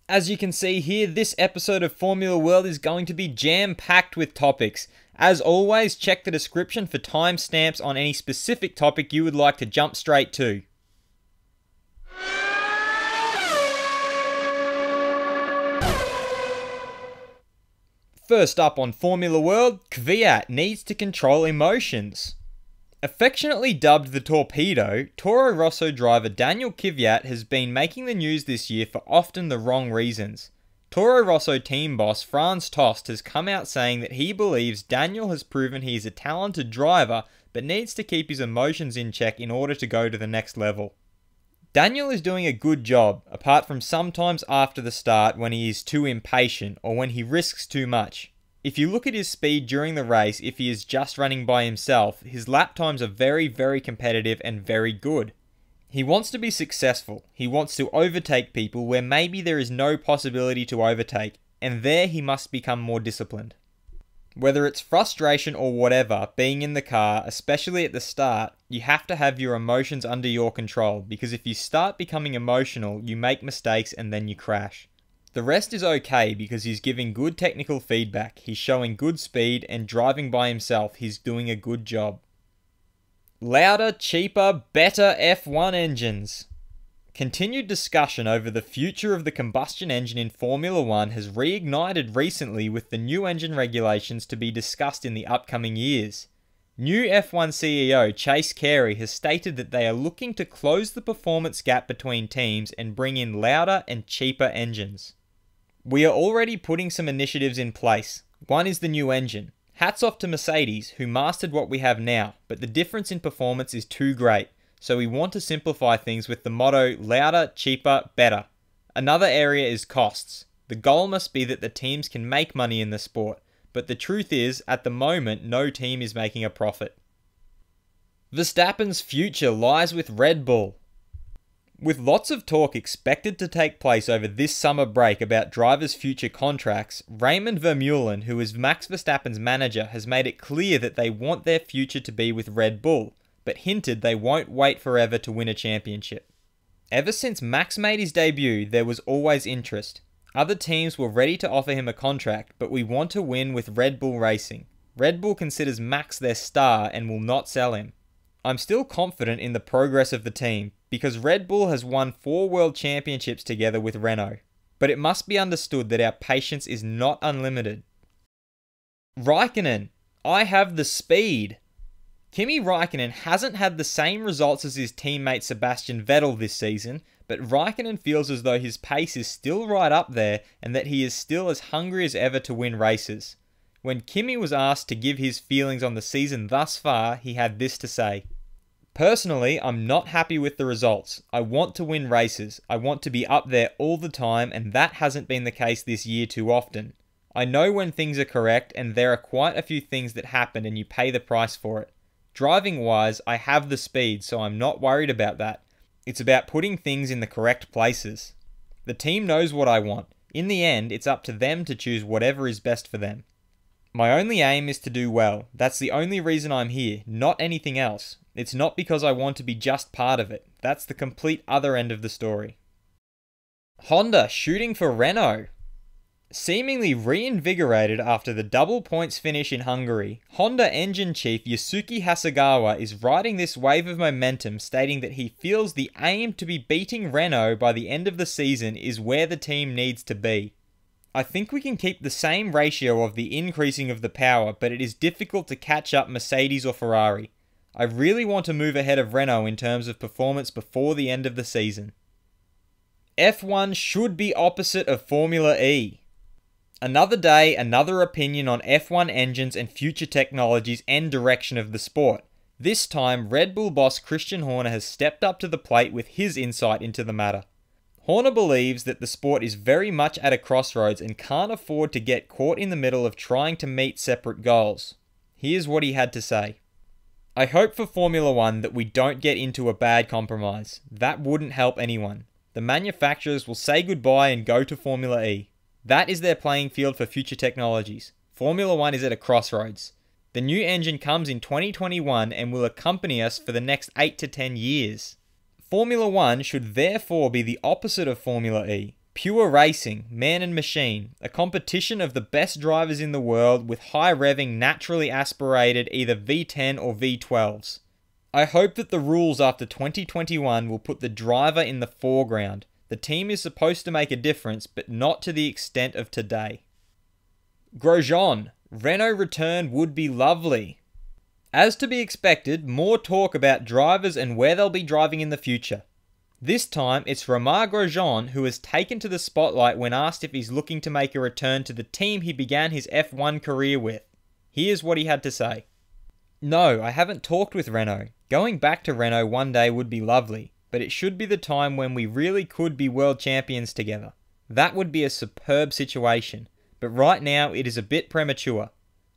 As you can see here, this episode of Formula World is going to be jam-packed with topics. As always, check the description for timestamps on any specific topic you would like to jump straight to. First up on Formula World, Kvyat needs to control emotions. Affectionately dubbed the Torpedo, Toro Rosso driver Daniil Kvyat has been making the news this year for often the wrong reasons. Toro Rosso team boss Franz Tost has come out saying that he believes Daniil has proven he is a talented driver but needs to keep his emotions in check in order to go to the next level. Daniil is doing a good job, apart from sometimes after the start when he is too impatient or when he risks too much. If you look at his speed during the race, if he is just running by himself, his lap times are very competitive and very good. He wants to be successful. He wants to overtake people where maybe there is no possibility to overtake, and there he must become more disciplined. Whether it's frustration or whatever, being in the car, especially at the start, you have to have your emotions under your control, because if you start becoming emotional, you make mistakes and then you crash. The rest is okay because he's giving good technical feedback, he's showing good speed, and driving by himself, he's doing a good job. Louder, cheaper, better F1 engines. Continued discussion over the future of the combustion engine in Formula 1 has reignited recently with the new engine regulations to be discussed in the upcoming years. New F1 CEO Chase Carey has stated that they are looking to close the performance gap between teams and bring in louder and cheaper engines. We are already putting some initiatives in place. One is the new engine. Hats off to Mercedes, who mastered what we have now, but the difference in performance is too great. So we want to simplify things with the motto, louder, cheaper, better. Another area is costs. The goal must be that the teams can make money in the sport, but the truth is, at the moment, no team is making a profit. Verstappen's future lies with Red Bull. With lots of talk expected to take place over this summer break about drivers' future contracts, Raymond Vermeulen, who is Max Verstappen's manager, has made it clear that they want their future to be with Red Bull, but hinted they won't wait forever to win a championship. Ever since Max made his debut, there was always interest. Other teams were ready to offer him a contract, but we want to win with Red Bull Racing. Red Bull considers Max their star and will not sell him. I'm still confident in the progress of the team, because Red Bull has won 4 world championships together with Renault. But it must be understood that our patience is not unlimited. Raikkonen, I have the speed. Kimi Raikkonen hasn't had the same results as his teammate Sebastian Vettel this season, but Raikkonen feels as though his pace is still right up there and that he is still as hungry as ever to win races. When Kimi was asked to give his feelings on the season thus far, he had this to say. Personally, I'm not happy with the results. I want to win races. I want to be up there all the time, and that hasn't been the case this year too often. I know when things are correct, and there are quite a few things that happen and you pay the price for it. Driving wise, I have the speed, so I'm not worried about that. It's about putting things in the correct places. The team knows what I want. In the end, it's up to them to choose whatever is best for them. My only aim is to do well. That's the only reason I'm here, not anything else. It's not because I want to be just part of it. That's the complete other end of the story. Honda shooting for Renault. Seemingly reinvigorated after the double points finish in Hungary, Honda engine chief Yasuki Hasegawa is riding this wave of momentum, stating that he feels the aim to be beating Renault by the end of the season is where the team needs to be. I think we can keep the same ratio of the increasing of the power, but it is difficult to catch up Mercedes or Ferrari. I really want to move ahead of Renault in terms of performance before the end of the season. F1 should be opposite of Formula E. Another day, another opinion on F1 engines and future technologies and direction of the sport. This time, Red Bull boss Christian Horner has stepped up to the plate with his insight into the matter. Horner believes that the sport is very much at a crossroads and can't afford to get caught in the middle of trying to meet separate goals. Here's what he had to say. I hope for Formula 1 that we don't get into a bad compromise. That wouldn't help anyone. The manufacturers will say goodbye and go to Formula E. That is their playing field for future technologies. Formula 1 is at a crossroads. The new engine comes in 2021 and will accompany us for the next 8 to 10 years. Formula 1 should therefore be the opposite of Formula E. pure racing, man and machine, a competition of the best drivers in the world with high revving, naturally aspirated either V10 or V12s. I hope that the rules after 2021 will put the driver in the foreground. The team is supposed to make a difference, but not to the extent of today. Grosjean, Renault return would be lovely. As to be expected, more talk about drivers and where they'll be driving in the future. This time, it's Romain Grosjean who has taken to the spotlight when asked if he's looking to make a return to the team he began his F1 career with. Here's what he had to say. No, I haven't talked with Renault. Going back to Renault one day would be lovely, but it should be the time when we really could be world champions together. That would be a superb situation, but right now it is a bit premature.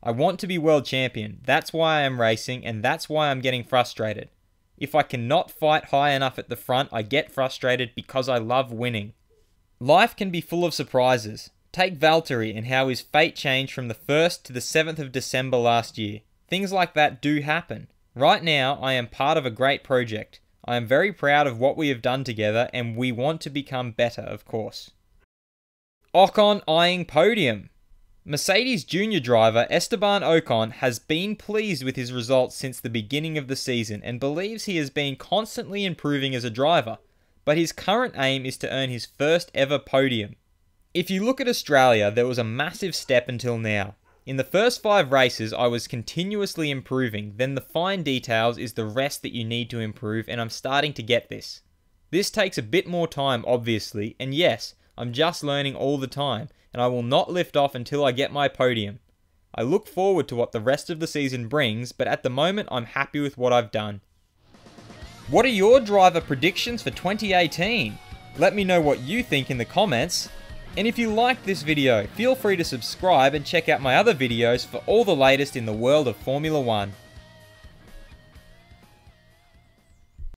I want to be world champion, that's why I am racing, and that's why I'm getting frustrated. If I cannot fight high enough at the front, I get frustrated because I love winning. Life can be full of surprises. Take Valtteri and how his fate changed from the 1st to the 7th of December last year. Things like that do happen. Right now, I am part of a great project. I am very proud of what we have done together, and we want to become better, of course. Ocon eyeing podium. Mercedes junior driver Esteban Ocon has been pleased with his results since the beginning of the season and believes he has been constantly improving as a driver, but his current aim is to earn his first ever podium. If you look at Australia, there was a massive step until now. In the first 5 races, I was continuously improving, then the fine details is the rest that you need to improve, and I'm starting to get this. This takes a bit more time, obviously, and yes, I'm just learning all the time, and I will not lift off until I get my podium. I look forward to what the rest of the season brings, but at the moment I'm happy with what I've done. What are your driver predictions for 2018? Let me know what you think in the comments. And if you liked this video, feel free to subscribe and check out my other videos for all the latest in the world of Formula 1.